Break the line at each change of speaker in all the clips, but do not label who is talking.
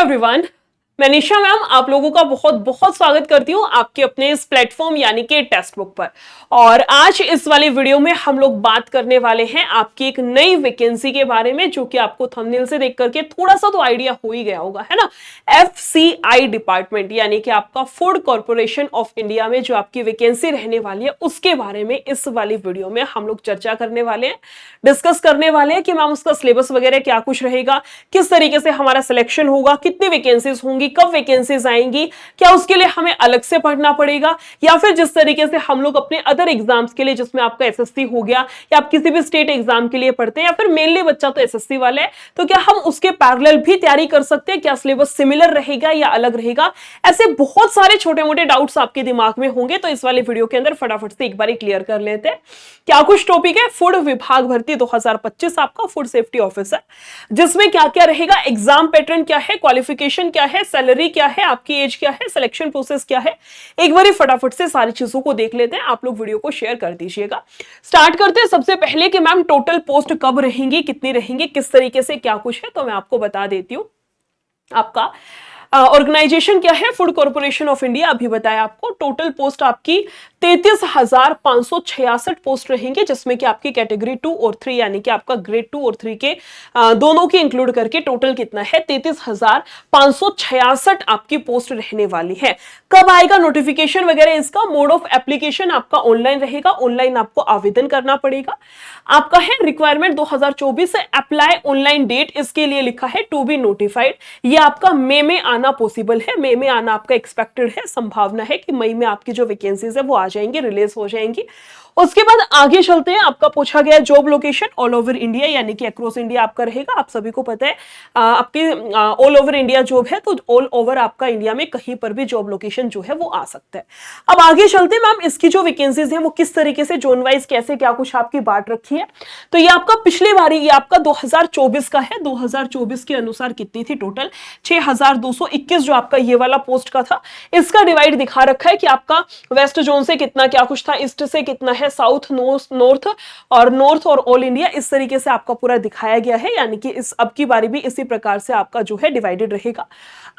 Everyone, मैं निशा ma'am आप लोगों का बहुत बहुत स्वागत करती हूँ आपके अपने इस प्लेटफॉर्म यानी कि टेक्स्ट बुक पर। और आज इस वाली वीडियो में हम लोग बात करने वाले हैं आपकी एक नई वैकेंसी के बारे में, जो कि आपको थंबनेल से देख करके थोड़ा सा तो आइडिया हो ही गया होगा, है ना। FCI डिपार्टमेंट यानी कि आपका फूड कॉर्पोरेशन ऑफ इंडिया में जो आपकी वैकेंसी रहने वाली है उसके बारे में इस वाली वीडियो में हम लोग चर्चा करने वाले हैं, डिस्कस करने वाले हैं कि मैम उसका सिलेबस वगैरह क्या कुछ रहेगा, किस तरीके से हमारा सिलेक्शन होगा, कितनी वैकेंसीज होंगी, कब वैकेंसीज आएंगी, क्या उसके लिए हमें अलग से पढ़ना पड़ेगा, या फिर जिस तरीके से हम लोग अपने अदर एग्जाम्स के लिए जिसमें आपका एसएससी हो गया या आप किसी भी स्टेट एग्जाम के लिए पढ़ते हैं, या फिर मेनली बच्चा तो एसएससी वाले है, तो क्या हम उसके पैरेलल भी तैयारी कर सकते हैं, क्या सिलेबस सिमिलर रहेगा या अलग रहेगा। ऐसे बहुत सारे छोटे मोटे डाउट्स आपके दिमाग में होंगे, तो इस वाले वीडियो के अंदर फटाफट से एक बार क्लियर कर लेते हैं। क्या कुछ टॉपिक है, फूड विभाग भर्ती 2025 आपका फूड सेफ्टी ऑफिसर, जिसमें क्या क्या रहेगा, एग्जाम पैटर्न क्या है, क्वालिफिकेशन क्या है, सैलरी क्या है, आपकी एज क्या है, सिलेक्शन प्रोसेस क्या है, एक बार फटाफट से सारी चीजों को देख लेते हैं। आप लोग वीडियो को शेयर कर दीजिएगा। स्टार्ट करते हैं सबसे पहले कि मैम टोटल पोस्ट कब रहेंगी, कितनी रहेंगी, किस तरीके से क्या कुछ है, तो मैं आपको बता देती हूँ। आपका ऑर्गेनाइजेशन क्या है, फूड कॉर्पोरेशन ऑफ इंडिया, अभी बताया आपको। टोटल पोस्ट आपकी 33,566 पोस्ट रहेंगे, जिसमें कि आपकी कैटेगरी 2 और 3 यानी कि आपका ग्रेड 2 और 3 के दोनों की इंक्लूड करके टोटल कितना है, 33,566 आपकी पोस्ट रहने वाली है। कब आएगा नोटिफिकेशन वगैरह, इसका मोड ऑफ एप्लीकेशन आपका ऑनलाइन रहेगा, ऑनलाइन आपको आवेदन करना पड़ेगा। आपका है रिक्वायरमेंट 2024 से अप्लाई ऑनलाइन डेट, इसके लिए लिखा है टू बी नोटिफाइड। ये आपका मई में आना पॉसिबल है, मई में आना आपका एक्सपेक्टेड है, संभावना है कि मई में आपकी जो वैकेंसीज है वो आ जाएंगी, रिलीज हो जाएंगी। उसके बाद आगे चलते हैं। आपका पूछा गया job location all over India यानी कि अक्रॉस इंडिया आपका रहेगा। आप सभी को पता है आपके ऑल ओवर इंडिया जॉब है, तो ऑल ओवर आपका इंडिया में कहीं पर भी जॉब लोकेशन जो है वो आ सकता है। अब आगे चलते हैं मैम, इसकी जो वैकेंसीज है वो किस तरीके से जोन वाइज कैसे क्या कुछ आपकी बांट रखी है। तो ये आपका पिछली बारी ये आपका 2024 का है। 2024 के अनुसार कितनी थी टोटल, 6,221 जो आपका ये वाला पोस्ट का था। इसका डिवाइड दिखा रखा है कि आपका वेस्ट जोन से कितना क्या कुछ था, ईस्ट से कितना है, साउथ, नॉर्थ और ऑल इंडिया, इस तरीके से आपका पूरा दिखाया गया है। यानी कि इस अब की बारी भी इसी प्रकार से आपका जो है डिवाइडेड रहेगा।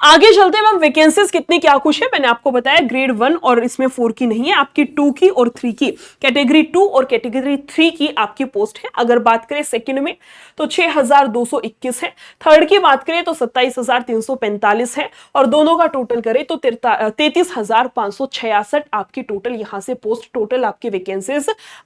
आगे चलते हैं मैम, वैकेंसीज कितनी क्या कुछ है, मैंने आपको बताया ग्रेड 1 और इसमें 4 की नहीं है, आपकी 2 की और 3 की, कैटेगरी 2 और कैटेगरी 3 की आपकी पोस्ट है। अगर बात करें सेकंड में तो 6,221 है, थर्ड की बात करें तो 27,345 है, और दोनों का टोटल करें तो 33,566 आपकी टोटल यहां से पोस्ट, टोटल आपकी वैकेंसीज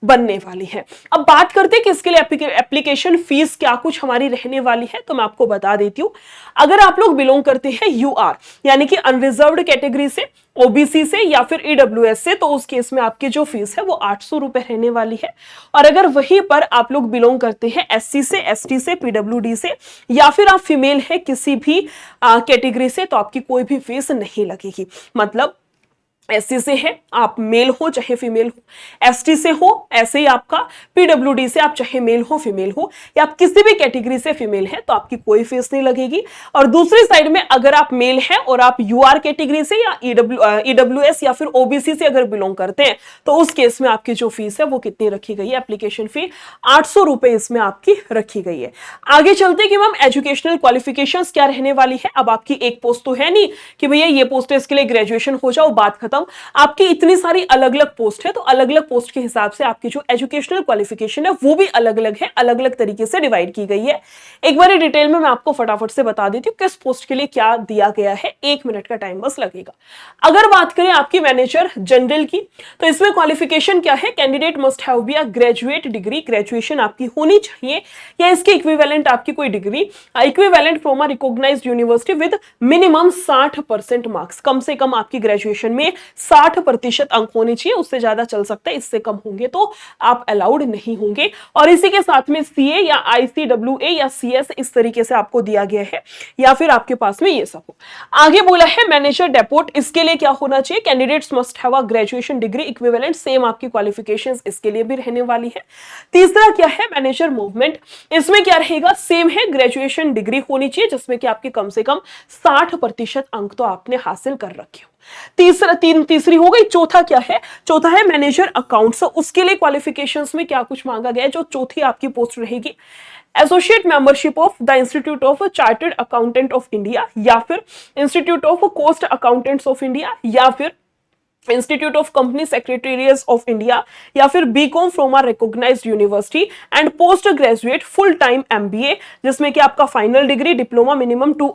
बनने वाली है। अब बात करते हैं कि इसके लिए एप्लीकेशन फीस क्या कुछ हमारी रहने वाली है, तो मैं आपको बता देती हूं। अगर आप लोग बिलोंग करते हैं यूआर यानी कि अनरिजर्व्ड कैटेगरी से, ओबीसी से या फिर ईडब्ल्यूएस से, तो उस केस में आपकी जो फीस है वो 800 रुपए रहने वाली है। और अगर वहीं पर आप लोग बिलोंग करते हैं एससी से, एसटी से, पीडब्ल्यूडी से, या फिर आप फीमेल है किसी भी कैटेगरी से, तो आपकी कोई भी फीस नहीं लगेगी। मतलब एससी से है आप मेल हो चाहे फीमेल हो, एसटी से हो ऐसे ही आपका, पीडब्ल्यूडी से आप चाहे मेल हो फीमेल हो, या आप किसी भी कैटेगरी से फीमेल है, तो आपकी कोई फीस नहीं लगेगी। और दूसरी साइड में अगर आप मेल हैं और आप यूआर कैटेगरी से या ईडब्ल्यूएस या फिर ओबीसी से अगर बिलोंग करते हैं, तो उस केस में आपकी जो फीस है वो कितनी रखी गई है, एप्लीकेशन फी 800 रुपए इसमें आपकी रखी गई है। आगे चलते कि मैम एजुकेशनल क्वालिफिकेशंस क्या रहने वाली है। अब आपकी एक पोस्ट तो है नहीं कि भैया ये पोस्ट है इसके लिए ग्रेजुएशन हो जाओ बात खत्म, आपकी इतनी सारी अलग अलग पोस्ट है, तो अलग अलग पोस्ट के हिसाब से आपकी जो एजुकेशनल क्वालिफिकेशन है वो भी अलग अलग है, अलग अलग तरीके से डिवाइड की गई है। एक बार डिटेल में मैं आपको फटाफट से बता देती हूँ किस पोस्ट के लिए क्या दिया गया है, 1 मिनट का टाइम बस लगेगा। अगर बात करें आपकी मैनेजर जनरल की, तो इसमें क्वालिफिकेशन क्या है, candidate must have be a graduate degree, graduation आपकी होनी चाहिए या इसके इक्विवेलेंट आपकी कोई degree, equivalent from a recognised university with minimum 60% marks, कम से कम आपकी ग्रेजुएशन में 60% अंक होने चाहिए, उससे ज्यादा चल सकता है, इससे कम होंगे तो आप अलाउड नहीं होंगे। और इसी के साथ में सीए या आईसीडब्ल्यूए या सीएस इस तरीके से आपको दिया गया है, या फिर आपके पास में ये सब हो। आगे बोला है मैनेजर डेपोट, इसके लिए क्या होना चाहिए, candidates must have a graduation degree equivalent, same आपकी क्वालिफिकेशंस इसके लिए भी रहने वाली है। तीसरा क्या है मैनेजर मूवमेंट, इसमें क्या रहेगा, सेम है, ग्रेजुएशन डिग्री होनी चाहिए जिसमें कि आपकी कम से कम 60% अंक तो आपने हासिल कर रखे हो। तीसरी हो गई। चौथा क्या है, चौथा है मैनेजर अकाउंट्स, उसके लिए क्वालिफिकेशंस में क्या कुछ मांगा गया है, जो चौथी आपकी पोस्ट रहेगी, associate membership of the institute of chartered accountant of India, या फिर institute of cost accountants of India, या फिर institute of company secretariats of India, या फिर B Com from a recognised university and post graduate full time MBA, जिसमें कि आपका final degree, diploma minimum 2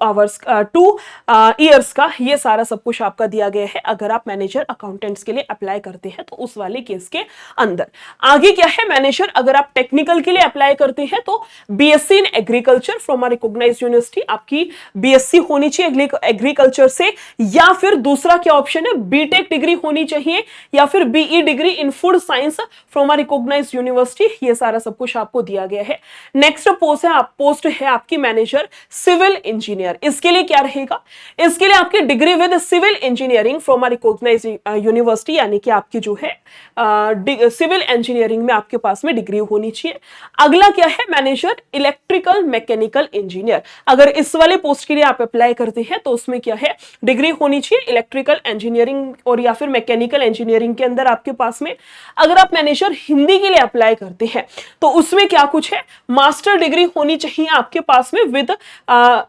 years का, ये सारा सब कुछ आपका दिया गया है अगर आप मैनेजर अकाउंटेंट्स के लिए अप्लाई करते हैं तो उस वाले केस के अंदर। आगे क्या है, मैनेजर अगर आप टेक्निकल के लिए अप्लाई करते हैं तो BSc in agriculture from a recognised university, आपकी बीएससी होनी चाहिए एग्रीकल्चर से, या फिर दूसरा क्या ऑप्शन है, बीटेक डिग्री होनी चाहिए, या फिर BE degree in food science from a recognised university. ये सारा सब कुछ आपको दिया गया है। नेक्स्ट पोस्ट है आपकी मैनेजर सिविल इंजीनियर। इसके लिए क्या रहेगा, इसके लिए आपकी degree with civil engineering from a recognised university, यानी कि आपकी जो है सिविल इंजीनियरिंग में आपके पास में डिग्री होनी चाहिए। अगला क्या है, मैनेजर इलेक्ट्रिकल मैकेनिकल इंजीनियर। अगर इस वाले पोस्ट के लिए आप अप्लाई करते हैं तो उसमें क्या है, डिग्री होनी चाहिए इलेक्ट्रिकल इंजीनियरिंग और या फिर मैकेनिकल इंजीनियरिंग के अंदर आपके पास में। अगर आप मैनेजर हिंदी के लिए अप्लाई करते हैं तो उसमें क्या कुछ है, मास्टर डिग्री होनी चाहिए आपके पास में with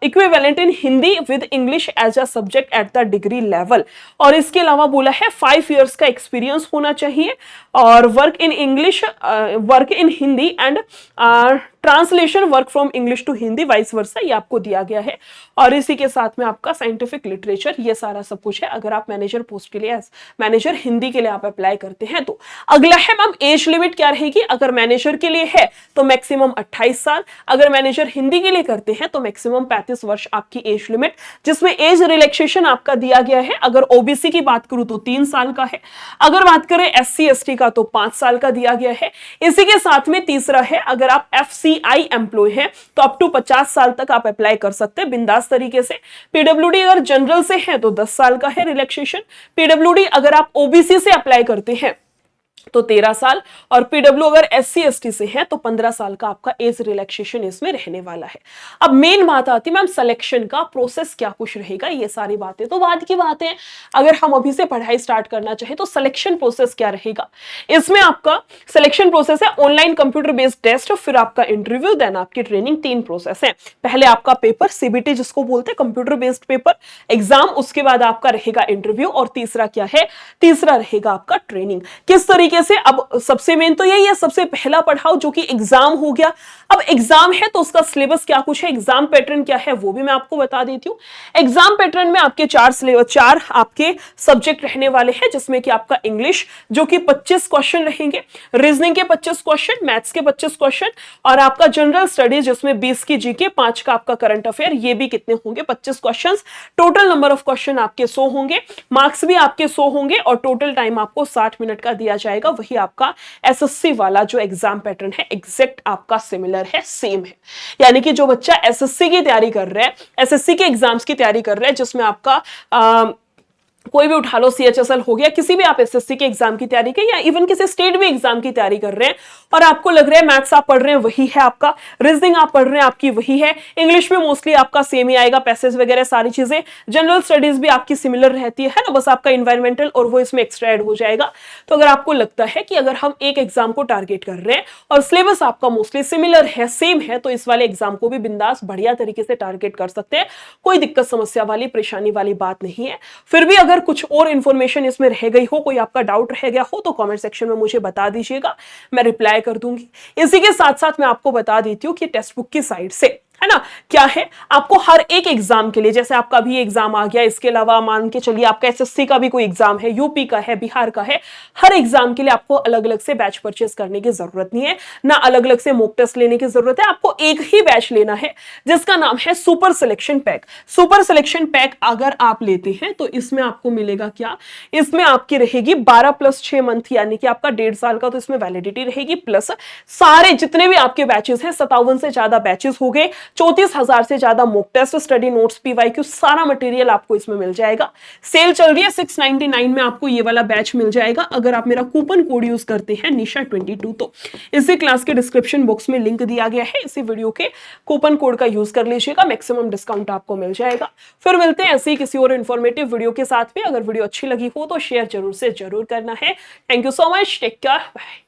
equivalent in Hindi with English as a subject at the degree level, और इसके अलावा बोला है 5 इयर्स का एक्सपीरियंस होना चाहिए, और work in English, work in Hindi and translation work from English to Hindi vice versa, ये आपको दिया गया है। और इसी के साथ में आपका साइंटिफिक लिटरेचर, ये सारा सब कुछ है अगर आप मैनेजर पोस्ट के लिए, मैनेजर हिंदी के लिए आप अप्लाई करते हैं तो। अगला है मैम एज लिमिट क्या रहेगी, अगर मैनेजर के लिए है तो मैक्सिमम 28 साल, अगर मैनेजर हिंदी के लिए करते हैं तो मैक्सिमम 35 वर्ष आपकी एज लिमिट, जिसमें एज रिलैक्सेशन आपका दिया गया है। अगर ओबीसी की बात करूं तो 3 साल का है, अगर बात करें एससी एसटी का तो 5 साल का दिया गया है। इसी के साथ में तीसरा है, अगर आप एफसीआई एम्प्लॉय हैं तो अप टू 50 साल तक आप अप्लाई कर सकते हैं बिंदास तरीके से। पीडब्ल्यूडी अगर जनरल से है तो 10 साल का है रिलैक्सेशन। पीडब्ल्यूडी अगर आप ओबीसी से अप्लाई करते हैं तो 13 साल, और पीडब्ल्यू अगर एससी एसटी से है तो 15 साल का आपका एज रिलैक्सेशन इसमें रहने वाला है। अब मेन बात आती है मैम सिलेक्शन का प्रोसेस क्या कुछ रहेगा, ये सारी बातें तो बाद की बात है। अगर हम अभी से पढ़ाई स्टार्ट करना चाहे तो सिलेक्शन प्रोसेस क्या रहेगा, इसमें आपका सिलेक्शन प्रोसेस है ऑनलाइन कंप्यूटर बेस्ड टेस्ट, फिर आपका इंटरव्यू, देन आपकी ट्रेनिंग। 3 प्रोसेस है। पहले आपका पेपर सीबीटी जिसको बोलते हैं कंप्यूटर बेस्ड पेपर एग्जाम, उसके बाद आपका रहेगा इंटरव्यू, और तीसरा क्या है, तीसरा रहेगा आपका ट्रेनिंग। किस तरीके से, अब सबसे मेन तो यही है, सबसे पहला पढ़ाओ जो कि एग्जाम हो गया। अब एग्जाम है तो उसका सिलेबस क्या कुछ है, एग्जाम पैटर्न क्या है वो भी मैं आपको बता देती हूं। एग्जाम पैटर्न में आपके 4 आपके सब्जेक्ट रहने वाले हैं, जिसमें कि आपका इंग्लिश जो कि 25 क्वेश्चन रहेंगे, रीजनिंग के 25 क्वेश्चन, मैथ्स के 25 क्वेश्चन, और आपका जनरल स्टडीज जिसमें 20 की जीके, 5 का आपका करंट अफेयर, ये भी कितने होंगे 25 question. Total number of question आपके 100 होंगे, मार्क्स भी आपके 100 होंगे, और टोटल टाइम आपको 60 मिनट का दिया जाएगा। वही आपका एसएससी वाला जो एग्जाम पैटर्न है एग्जैक्ट आपका सिमिलर है, सेम है। यानी कि जो बच्चा एसएससी की तैयारी कर रहा है, एसएससी के एग्जाम्स की तैयारी कर रहा है, जिसमें आपका कोई भी उठा लो, सीएचएसएल हो गया, किसी भी आप एसएससी के एग्जाम की तैयारी कर, या इवन किसी स्टेट में एग्जाम की तैयारी कर रहे हैं और आपको लग रहा है मैथ्स आप पढ़ रहे हैं वही है आपका, रीजनिंग आप पढ़ रहे हैं आपकी वही है, इंग्लिश में मोस्टली आपका सेम ही आएगा, पैसेज वगैरह सारी चीजें, जनरल स्टडीज भी आपकी सिमिलर रहती है ना, बस आपका इन्वायरमेंटल और वो इसमें एक्स्ट्रा ऐड हो जाएगा। तो अगर आपको लगता है कि अगर हम एक एग्जाम को टारगेट कर रहे हैं और सिलेबस आपका मोस्टली सिमिलर है, सेम है, तो इस वाले एग्जाम को भी बिंदास बढ़िया तरीके से टारगेट कर सकते हैं, कोई दिक्कत समस्या वाली परेशानी वाली बात नहीं है। फिर भी अगर कुछ और इन्फॉर्मेशन इसमें रह गई हो, कोई आपका डाउट रह गया हो, तो कमेंट सेक्शन में मुझे बता दीजिएगा, मैं रिप्लाई कर दूंगी। इसी के साथ साथ मैं आपको बता देती हूँ कि टेक्स्ट बुक की साइड से है ना क्या है, आपको हर एक एग्जाम के लिए, जैसे आपका भी एग्जाम आ गया, इसके अलावा मान के चलिए आपका एसएससी का भी कोई एग्जाम है, यूपी का है, बिहार का है, हर एग्जाम के लिए आपको अलग अलग से बैच परचेस करने की जरूरत नहीं है, ना अलग अलग से मॉक टेस्ट लेने की जरूरत है। आपको एक ही बैच लेना है जिसका नाम है super selection pack. Super selection pack अगर आप लेते हैं तो इसमें आपको मिलेगा क्या, इसमें आपकी रहेगी 12+6 मंथ, यानी कि आपका 1.5 साल का तो इसमें वैलिडिटी रहेगी, प्लस सारे जितने भी आपके बैचेस हैं, 57 से ज्यादा बैचेस हो गए, 34,000 से ज्यादा mock test, study notes, PYQ, सारा मटेरियल आपको इसमें मिल जाएगा। सेल चल रही है, 699 में आपको ये वाला बैच मिल जाएगा अगर आप मेरा कूपन कोड यूज करते हैं निशा22। तो इसी क्लास के डिस्क्रिप्शन बॉक्स में लिंक दिया गया है, इसी वीडियो के कूपन कोड का यूज कर लीजिएगा, मैक्सिमम डिस्काउंट आपको मिल जाएगा। फिर मिलते हैं ऐसे ही किसी और इन्फॉर्मेटिव वीडियो के साथ में। अगर वीडियो अच्छी लगी हो तो शेयर जरूर से जरूर करना है। Thank you so much, take care, bye.